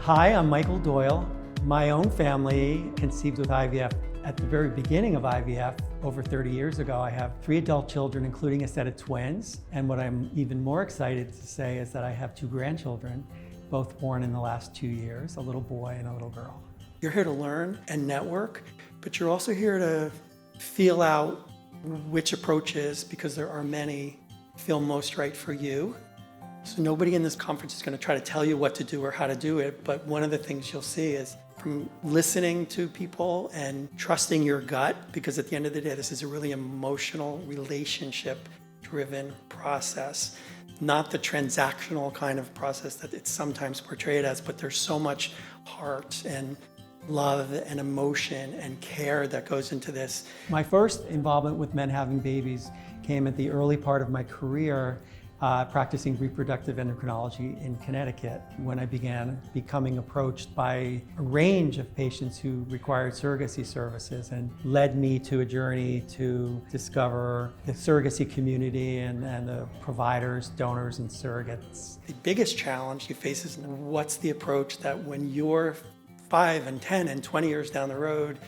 Hi, I'm Michael Doyle. My own family conceived with IVF at the very beginning of IVF over 30 years ago. I have 3 adult children, including a set of twins. And what I'm even more excited to say is that I have 2 grandchildren, both born in the last 2 years, a little boy and a little girl. You're here to learn and network, but you're also here to feel out which approaches, because there are many, feel most right for you. So nobody in this conference is going to try to tell you what to do or how to do it, but one of the things you'll see is from listening to people and trusting your gut, because at the end of the day, this is a really emotional, relationship-driven process, not the transactional kind of process that it's sometimes portrayed as, but there's so much heart and love and emotion and care that goes into this. My first involvement with men having babies came at the early part of my career, practicing reproductive endocrinology in Connecticut, when I began becoming approached by a range of patients who required surrogacy services, and led me to a journey to discover the surrogacy community and the providers, donors, and surrogates. The biggest challenge you face is what's the approach that when you're 5 and 10 and 20 years down the road,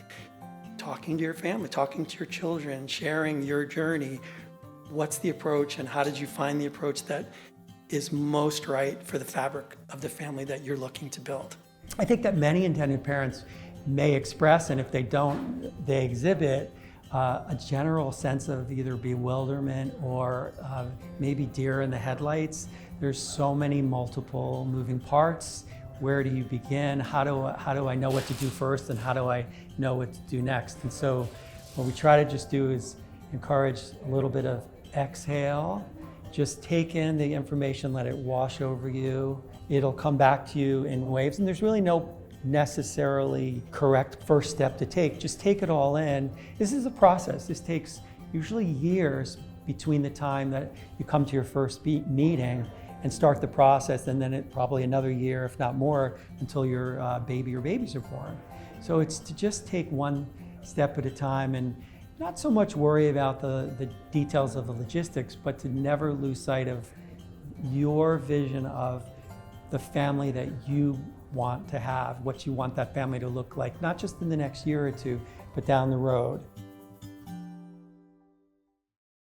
talking to your family, talking to your children, sharing your journey, what's the approach and how did you find the approach that is most right for the fabric of the family that you're looking to build? I think that many intended parents may express, and if they don't, they exhibit a general sense of either bewilderment or maybe deer in the headlights. There's so many multiple moving parts. Where do you begin? How do I know what to do first, and how do I know what to do next? And so what we try to just do is encourage a little bit of exhale. Just take in the information, let it wash over you. It'll come back to you in waves, and there's really no necessarily correct first step to take. Just take it all in. This is a process. This takes usually years between the time that you come to your first meeting and start the process, and then probably another year, if not more, until your baby or babies are born. So it's to just take one step at a time and not so much worry about the details of the logistics, but to never lose sight of your vision of the family that you want to have, what you want that family to look like, not just in the next year or two, but down the road.